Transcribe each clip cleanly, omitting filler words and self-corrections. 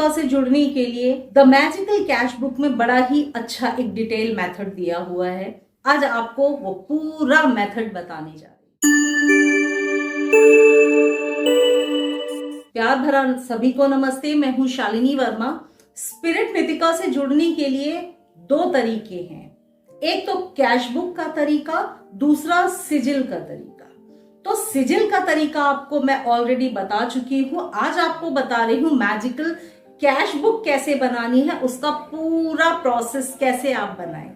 नितिका से जुड़ने के लिए द मैजिकल कैश बुक में बड़ा ही अच्छा एक डिटेल मेथड दिया हुआ है। आज आपको वो पूरा मेथड बताने जा रही हूँ। प्यार भरा सभी को नमस्ते, मैं हूं शालिनी वर्मा। स्पिरिट नितिका से जुड़ने के लिए दो तरीके हैं, एक तो कैश बुक का तरीका, दूसरा सिजिल का तरीका। तो सिजिल का तरीका आपको मैं ऑलरेडी बता चुकी हूं। आज आपको बता रही हूं मैजिकल कैश बुक कैसे बनानी है, उसका पूरा प्रोसेस कैसे आप बनाएं।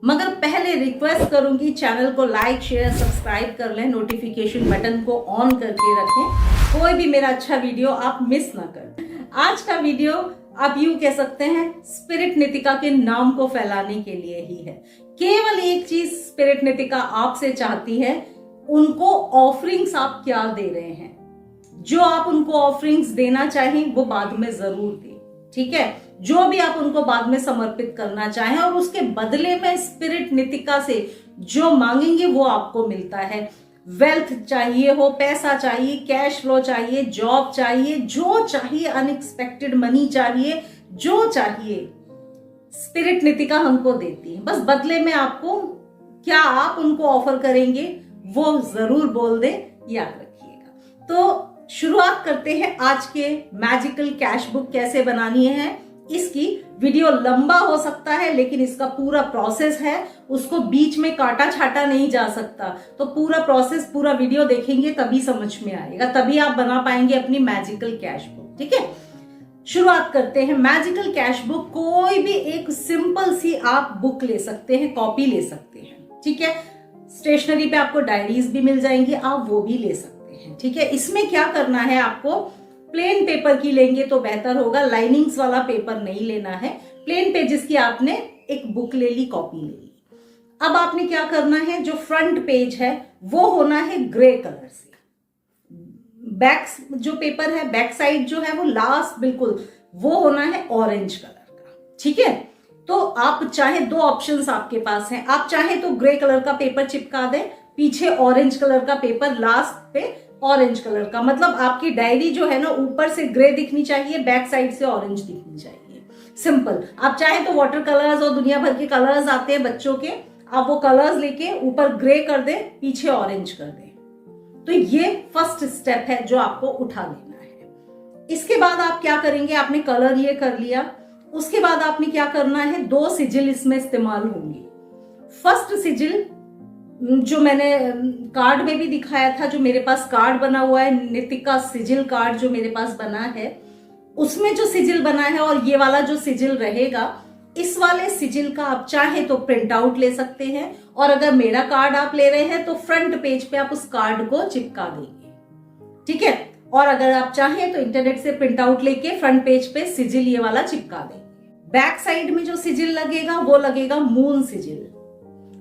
मगर पहले रिक्वेस्ट करूंगी, चैनल को लाइक शेयर सब्सक्राइब कर लें, नोटिफिकेशन बटन को ऑन करके रखें, कोई भी मेरा अच्छा वीडियो आप मिस ना करें। आज का वीडियो आप यूं कह सकते हैं स्पिरिट नितिका के नाम को फैलाने के लिए ही है। केवल एक चीज स्पिरिट नितिका आपसे चाहती है, उनको ऑफरिंग्स आप क्या दे रहे हैं। जो आप उनको ऑफरिंग्स देना चाहें वो बाद में जरूर दें, ठीक है। जो भी आप उनको बाद में समर्पित करना चाहें और उसके बदले में स्पिरिट नितिका से जो मांगेंगे वो आपको मिलता है। वेल्थ चाहिए हो, पैसा चाहिए, कैश फ्लो चाहिए, जॉब चाहिए, जो चाहिए, अनएक्सपेक्टेड मनी चाहिए, जो चाहिए स्पिरिट नितिका हमको देती है। बस बदले में आपको क्या आप उनको ऑफर करेंगे वो जरूर बोल दे, याद रखिएगा। तो शुरुआत करते हैं आज के मैजिकल कैश बुक कैसे बनानी है। इसकी वीडियो लंबा हो सकता है, लेकिन इसका पूरा प्रोसेस है, उसको बीच में काटा छाटा नहीं जा सकता। तो पूरा प्रोसेस, पूरा वीडियो देखेंगे तभी समझ में आएगा, तभी आप बना पाएंगे अपनी मैजिकल कैश बुक, ठीक है। शुरुआत करते हैं। मैजिकल कैश बुक कोई भी एक सिंपल सी आप बुक ले सकते हैं, कॉपी ले सकते हैं, ठीक है। स्टेशनरी पे आपको डायरीज भी मिल जाएंगी, आप वो भी ले सकते हैं, ठीक है। इसमें क्या करना है, आपको प्लेन पेपर की लेंगे तो बेहतर होगा, लाइनिंग्स वाला पेपर नहीं लेना है। प्लेन पेजेस की आपने एक बुक ले ली, कॉपी ले ली। अब आपने क्या करना है, जो फ्रंट पेज है वो होना है ग्रे कलर से। बैक जो पेपर है, बैक साइड जो है वो लास्ट बिल्कुल वो होना है ऑरेंज कलर का, ठीक है। तो आप चाहे दो ऑप्शंस आपके पास हैं, आप चाहे तो ग्रे कलर का पेपर चिपका दें, पीछे ऑरेंज कलर का पेपर, लास्ट पे ऑरेंज कलर का। मतलब आपकी डायरी जो है ना ऊपर से ग्रे दिखनी चाहिए, बैक साइड से ऑरेंज दिखनी चाहिए, सिंपल। आप चाहे तो वाटर कलर्स और दुनिया भर के कलर्स आते हैं बच्चों के, आप वो कलर्स लेके ऊपर ग्रे कर दें, पीछे ऑरेंज कर दें। तो ये फर्स्ट स्टेप है जो आपको उठा लेना है। इसके बाद आप क्या करेंगे, आपने कलर ये कर लिया, उसके बाद आपने क्या करना है, दो सिजिल इसमें इस्तेमाल होंगे। फर्स्ट सिजिल जो मैंने कार्ड में भी दिखाया था, जो मेरे पास कार्ड बना हुआ है, नितिका सिजिल कार्ड जो मेरे पास बना है, उसमें जो सिजिल बना है और ये वाला जो सिजिल रहेगा, इस वाले सिजिल का आप चाहे तो प्रिंट आउट ले सकते हैं, और अगर मेरा कार्ड आप ले रहे हैं तो फ्रंट पेज पे आप उस कार्ड को चिपका देंगे, ठीक है। और अगर आप चाहें तो इंटरनेट से प्रिंट आउट लेके फ्रंट पेज पे सिजिल ये वाला चिपका देंगे। बैक साइड में जो सिजिल लगेगा वो लगेगा मून सिजिल।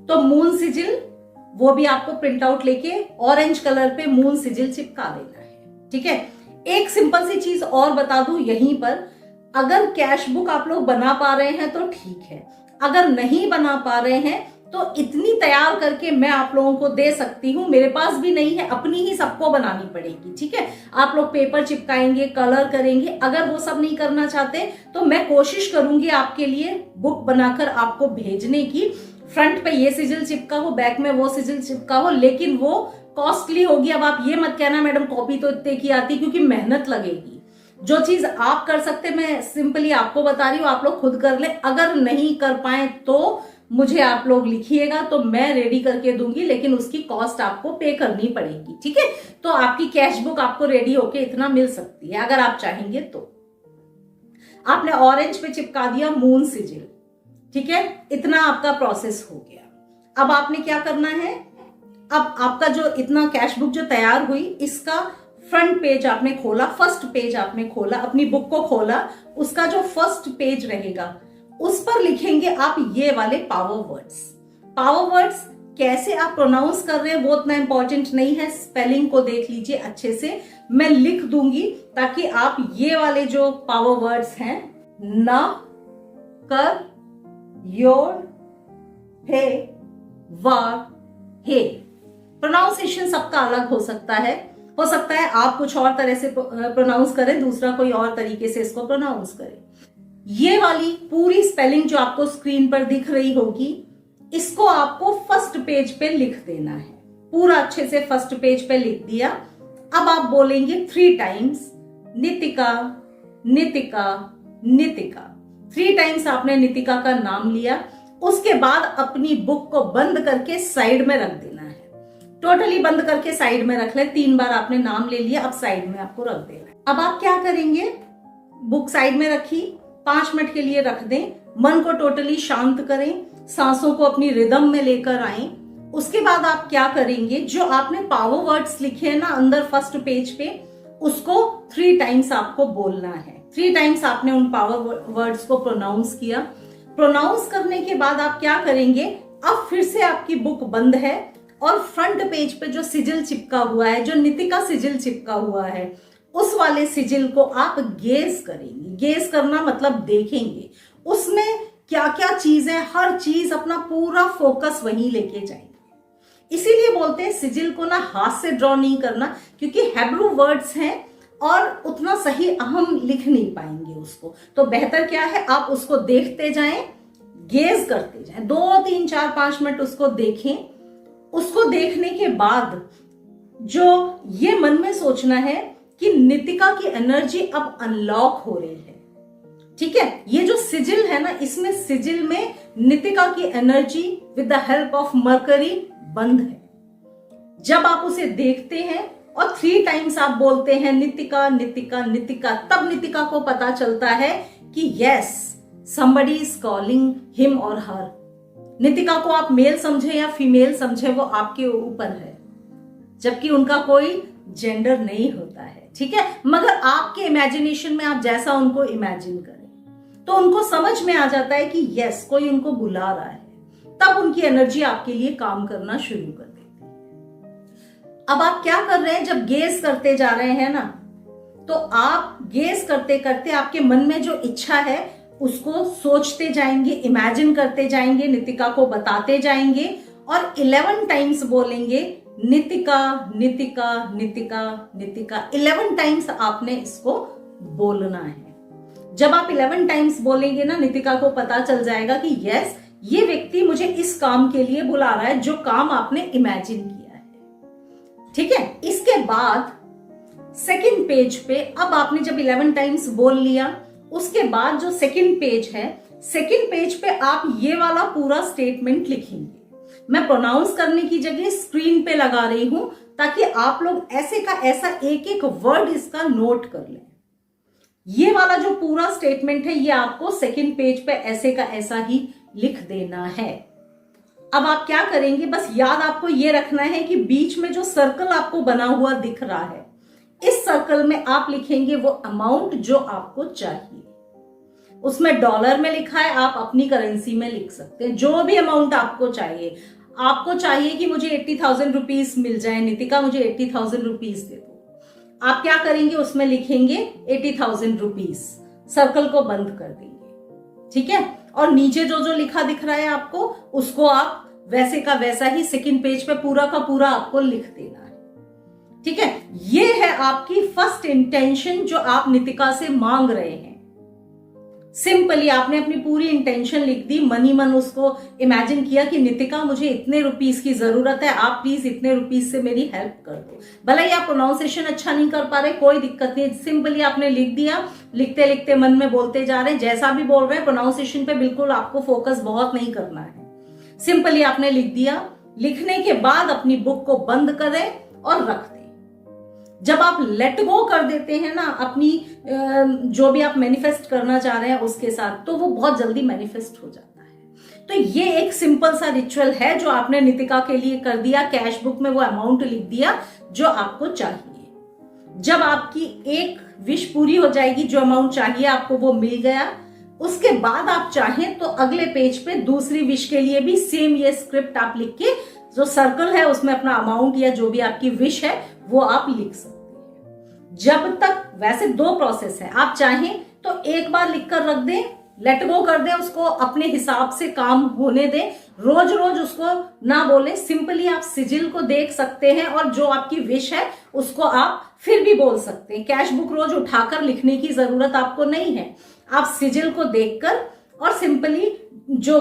तो मून सिजिल वो भी आपको प्रिंट आउट लेके ऑरेंज कलर पे मून सिजिल चिपका देना है, ठीक है। एक सिंपल सी चीज और बता दूं यहीं पर, अगर कैश बुक आप लोग बना पा रहे हैं तो ठीक है, अगर नहीं बना पा रहे हैं तो इतनी तैयार करके मैं आप लोगों को दे सकती हूँ। मेरे पास भी नहीं है, अपनी ही सबको बनानी पड़ेगी, ठीक है। आप लोग पेपर चिपकाएंगे, कलर करेंगे। अगर वो सब नहीं करना चाहते तो मैं कोशिश करूंगी आपके लिए बुक बनाकर आपको भेजने की। फ्रंट पे ये सिजिल चिपका हो, बैक में वो सिजिल चिपका हो, लेकिन वो कॉस्टली होगी। अब आप ये मत कहना मैडम कॉपी तो इतने की आती, क्योंकि मेहनत लगेगी। जो चीज आप कर सकते मैं सिंपली आपको बता रही हूँ, आप लोग खुद कर ले। अगर नहीं कर पाए तो मुझे आप लोग लिखिएगा, तो मैं रेडी करके दूंगी, लेकिन उसकी कॉस्ट आपको पे करनी पड़ेगी, ठीक है। तो आपकी कैश बुक आपको रेडी होके इतना मिल सकती है अगर आप चाहेंगे तो। आपने ऑरेंज पे चिपका दिया मून सिजिल, ठीक है। इतना आपका प्रोसेस हो गया। अब आपने क्या करना है, अब आपका जो इतना कैश बुक जो तैयार हुई, इसका फ्रंट पेज आपने खोला, फर्स्ट पेज आपने खोला, अपनी बुक को खोला, उसका जो फर्स्ट पेज रहेगा उस पर लिखेंगे आप ये वाले पावर वर्ड्स। पावर वर्ड्स कैसे आप प्रोनाउंस कर रहे हैं वो उतना इंपॉर्टेंट नहीं है, स्पेलिंग को देख लीजिए अच्छे से, मैं लिख दूंगी ताकि आप ये वाले जो पावर वर्ड्स हैं, न, कर, your, hey, war, hey, pronunciation सबका अलग हो सकता है, हो सकता है आप कुछ और तरह से प्रोनाउंस करें, दूसरा कोई और तरीके से इसको प्रोनाउंस करे। ये वाली पूरी स्पेलिंग जो आपको स्क्रीन पर दिख रही होगी, इसको आपको फर्स्ट पेज पे लिख देना है। पूरा अच्छे से फर्स्ट पेज पे लिख दिया। अब आप बोलेंगे 3 टाइम्स नितिका नितिका नितिका। 3 टाइम्स आपने नितिका का नाम लिया। उसके बाद अपनी बुक को बंद करके साइड में रख देना है। टोटली बंद करके साइड में रख ले। 3 बार आपने नाम ले लिया, अब साइड में आपको रख देना है। अब आप क्या करेंगे, बुक साइड में रखी, 5 मिनट के लिए रख दें, मन को टोटली शांत करें, सांसों को अपनी रिदम में लेकर आए। उसके बाद आप क्या करेंगे, जो आपने पावर वर्ड्स लिखे हैं ना अंदर फर्स्ट पेज पे, उसको 3 टाइम्स आपको बोलना है। 3 टाइम्स आपने उन पावर वर्ड्स को प्रोनाउंस किया। प्रोनाउंस करने के बाद आप क्या करेंगे, अब फिर से आपकी बुक बंद है और फ्रंट पेज पे जो सिजिल चिपका हुआ है, जो नितिका सिजिल चिपका हुआ है, उस वाले सिजिल को आप गेज करेंगे। गेज करना मतलब देखेंगे उसमें क्या क्या चीज है, हर चीज अपना पूरा फोकस वहीं लेके जाएंगे। इसीलिए बोलते हैं सिजिल को ना हाथ से ड्रॉ नहीं करना, क्योंकि हिब्रू वर्ड्स हैं और उतना सही हम लिख नहीं पाएंगे उसको। तो बेहतर क्या है, आप उसको देखते जाएं, गेज करते जाएं, 2, 3, 4, 5 मिनट उसको देखें। उसको देखने के बाद जो ये मन में सोचना है कि नितिका की एनर्जी अब अनलॉक हो रही है। ठीक है, ये जो सिजिल है ना, इसमें सिजिल में नितिका की energy with the help of mercury बंद है। जब आप उसे देखते हैं और 3 टाइम्स आप बोलते हैं नितिका नितिका नितिका, तब नितिका को पता चलता है कि yes somebody is calling him or her। Nitika को आप मेल समझे या फीमेल समझे, वो आपके ऊपर है, जबकि उनका कोई जेंडर नहीं होता है। ठीक है, मगर आपके इमेजिनेशन में आप जैसा उनको इमेजिन करें तो उनको समझ में आ जाता है कि यस कोई उनको बुला रहा है। तब उनकी एनर्जी आपके लिए काम करना शुरू कर देती है। अब आप क्या कर रहे हैं, जब गेज करते जा रहे हैं ना, तो आप गेज करते करते आपके मन में जो इच्छा है उसको सोचते जाएंगे, इमेजिन करते जाएंगे, नितिका को बताते जाएंगे और 11 टाइम्स बोलेंगे नितिका नितिका नितिका नितिका। 11 टाइम्स आपने इसको बोलना है। जब आप 11 टाइम्स बोलेंगे ना, नितिका को पता चल जाएगा कि यस ये व्यक्ति मुझे इस काम के लिए बुला रहा है, जो काम आपने इमेजिन किया है। ठीक है, इसके बाद सेकंड पेज पे अब आपने जब 11 टाइम्स बोल लिया, उसके बाद जो सेकंड पेज है, सेकंड पेज पे आप ये वाला पूरा स्टेटमेंट लिखेंगे। मैं प्रोनाउंस करने की जगह स्क्रीन पे लगा रही हूं ताकि आप लोग ऐसे का ऐसा एक एक वर्ड इसका नोट कर लें। ये वाला जो पूरा स्टेटमेंट है, ये आपको सेकंड पेज पे ऐसे का ऐसा ही लिख देना है। अब आप क्या करेंगे, बस याद आपको ये रखना है कि बीच में जो सर्कल आपको बना हुआ दिख रहा है, इस सर्कल में आप लिखेंगे वो अमाउंट जो आपको चाहिए। उसमें डॉलर में लिखा है, आप अपनी करेंसी में लिख सकते हैं। जो भी अमाउंट आपको चाहिए, आपको चाहिए कि मुझे 80,000 रुपीज मिल जाए, नितिका मुझे 80,000 रुपीज दे दो, आप क्या करेंगे, उसमें लिखेंगे 80,000 रुपीज, सर्कल को बंद कर देंगे। ठीक है, और नीचे जो जो लिखा दिख रहा है आपको, उसको आप वैसे का वैसा ही सेकंड पेज पे पूरा का पूरा आपको लिख देना है। ठीक है, ये है आपकी फर्स्ट इंटेंशन जो आप नितिका से मांग रहे हैं। सिंपली आपने अपनी पूरी इंटेंशन लिख दी, मनी मन उसको इमेजिन किया कि नितिका मुझे इतने रुपीस की जरूरत है, आप प्लीज इतने रुपीस से मेरी हेल्प कर दो। भले ही आप प्रोनाउंसिएशन अच्छा नहीं कर पा रहे, कोई दिक्कत नहीं, सिंपली आपने लिख दिया। लिखते लिखते मन में बोलते जा रहे हैं, जैसा भी बोल रहे हैं प्रोनाउंसिएशन पे बिल्कुल आपको फोकस बहुत नहीं करना है। सिंपली आपने लिख दिया। लिखने के बाद अपनी बुक को बंद करें और रख दें। जब आप लेट गो कर देते हैं ना अपनी जो भी आप मैनिफेस्ट करना चाह रहे हैं उसके साथ, तो वो बहुत जल्दी मैनिफेस्ट हो जाता है। तो ये एक सिंपल सा रिचुअल है जो आपने नितिका के लिए कर दिया। कैश बुक में वो अमाउंट लिख दिया जो आपको चाहिए। जब आपकी एक विश पूरी हो जाएगी, जो अमाउंट चाहिए आपको वो मिल गया, उसके बाद आप चाहें तो अगले पेज पे दूसरी विश के लिए भी सेम ये स्क्रिप्ट आप लिख के, जो सर्कल है उसमें अपना अमाउंट या जो भी आपकी विश है वो आप लिख सकते हैं। जब तक, वैसे 2 प्रोसेस है, आप चाहें तो एक बार लिखकर रख दें लेट गो कर दे उसको, अपने हिसाब से काम होने दे, रोज रोज उसको ना बोले। सिंपली आप सिजिल को देख सकते हैं और जो आपकी विश है उसको आप फिर भी बोल सकते हैं। कैश बुक रोज उठाकर लिखने की जरूरत आपको नहीं है। आप सिजिल को देखकर और सिंपली जो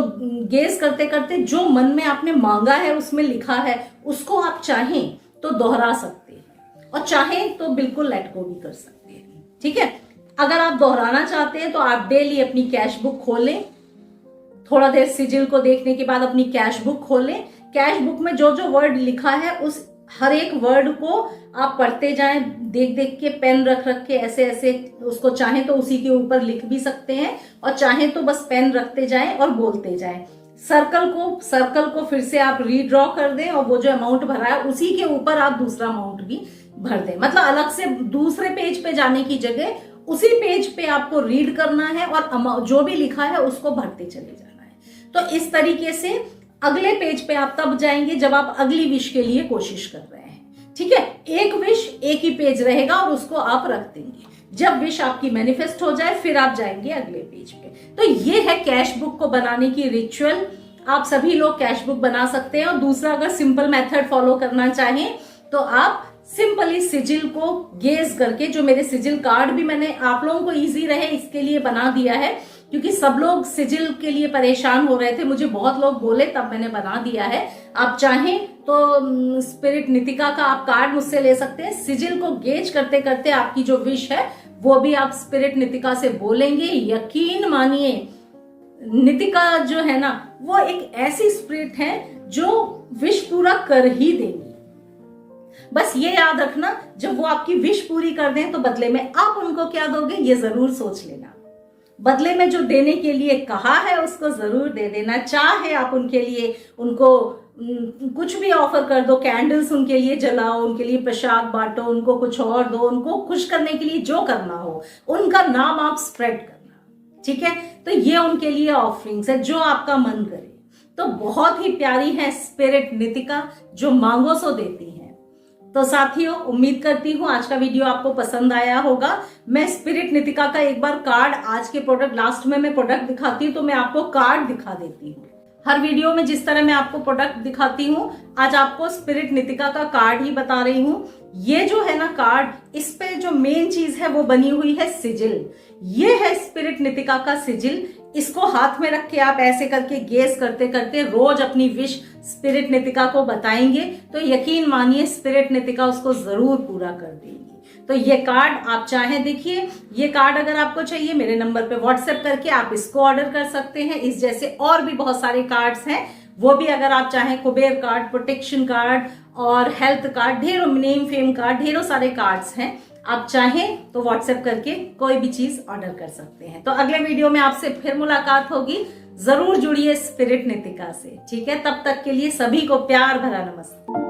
गेस करते करते जो मन में आपने मांगा है उसमें लिखा है उसको आप चाहें तो दोहरा सकते हैं और चाहें तो बिल्कुल लेट गो भी कर सकते हैं। ठीक है, अगर आप दोहराना चाहते हैं तो आप डेली अपनी कैश बुक खोलें, थोड़ा देर सिजिल को देखने के बाद अपनी कैश बुक खोलें। कैश बुक में जो जो वर्ड लिखा है उस हर एक वर्ड को आप पढ़ते जाएं, देख देख के, पेन रख रख के ऐसे ऐसे उसको चाहें तो उसी के ऊपर लिख भी सकते हैं और चाहें तो बस पेन रखते जाएं और बोलते जाएं। सर्कल को फिर से आप रीड्रॉ कर दें और वो जो अमाउंट भरा है उसी के ऊपर आप दूसरा अमाउंट भी भर दें। मतलब अलग से दूसरे पेज पे जाने की जगह उसी पेज पे आपको रीड करना है और जो भी लिखा है उसको भरते चले जाना है। तो इस तरीके से अगले पेज पे आप तब जाएंगे जब आप अगली विश के लिए कोशिश कर रहे हैं। ठीक है, एक विश एक ही पेज रहेगा और उसको आप रख देंगे। जब विश आपकी मैनिफेस्ट हो जाए फिर आप जाएंगे अगले पेज पे। तो ये है कैश बुक को बनाने की रिचुअल। आप सभी लोग कैश बुक बना सकते हैं। और दूसरा, अगर सिंपल मेथड फॉलो करना चाहें तो आप सिंपली सिजिल को गेज करके, जो मेरे सिजिल कार्ड भी मैंने आप लोगों को इजी रहे इसके लिए बना दिया है, क्योंकि सब लोग सिजिल के लिए परेशान हो रहे थे, मुझे बहुत लोग बोले तब मैंने बना दिया है। आप चाहें तो स्पिरिट नितिका का आप कार्ड मुझसे ले सकते हैं। सिजिल को गेज करते करते आपकी जो विश है वो भी आप स्पिरिट नितिका से बोलेंगे। यकीन मानिए, नितिका जो है ना वो एक ऐसी स्पिरिट है जो विश पूरा कर ही देंगी। बस ये याद रखना, जब वो आपकी विश पूरी कर दें तो बदले में आप उनको क्या दोगे ये जरूर सोच लेना। बदले में जो देने के लिए कहा है उसको जरूर दे देना। चाहे आप उनके लिए उनको कुछ भी ऑफर कर दो, कैंडल्स उनके लिए जलाओ, उनके लिए प्रसाद बांटो, उनको कुछ और दो, उनको खुश करने के लिए जो करना हो, उनका नाम आप स्प्रेड करना। ठीक है, तो ये उनके लिए ऑफरिंग्स है, जो आपका मन करे। तो बहुत ही प्यारी है स्पिरिट नितिका, जो मांगो सो देती है। तो साथियों, उम्मीद करती हूँ आज का वीडियो आपको पसंद आया होगा। मैं स्पिरिट नितिका का एक बार कार्ड, आज के प्रोडक्ट लास्ट में मैं प्रोडक्ट दिखाती हूँ तो मैं आपको कार्ड दिखा देती हूँ। हर वीडियो में जिस तरह मैं आपको प्रोडक्ट दिखाती हूँ, आज आपको स्पिरिट नितिका का कार्ड ही बता रही हूँ। ये जो है ना कार्ड, इस पे जो मेन चीज है वो बनी हुई है सिजिल। ये है स्पिरिट नितिका का सिजिल। इसको हाथ में रख के आप ऐसे करके गेस करते करते रोज अपनी विश स्पिरिट नितिका को बताएंगे तो यकीन मानिए स्पिरिट नितिका उसको जरूर पूरा कर देगी। तो ये कार्ड आप चाहें, देखिए ये कार्ड अगर आपको चाहिए मेरे नंबर पे व्हाट्सएप करके आप इसको ऑर्डर कर सकते हैं। इस जैसे और भी बहुत सारे कार्ड्स हैं, वो भी अगर आप चाहें, कुबेर कार्ड, प्रोटेक्शन कार्ड और हेल्थ कार्ड, ढेरों नेम फेम कार्ड, ढेरों सारे कार्ड्स हैं। आप चाहें तो व्हाट्सएप करके कोई भी चीज ऑर्डर कर सकते हैं। तो अगले वीडियो में आपसे फिर मुलाकात होगी। जरूर जुड़िए स्पिरिट नितिका से। ठीक है, तब तक के लिए सभी को प्यार भरा नमस्ते।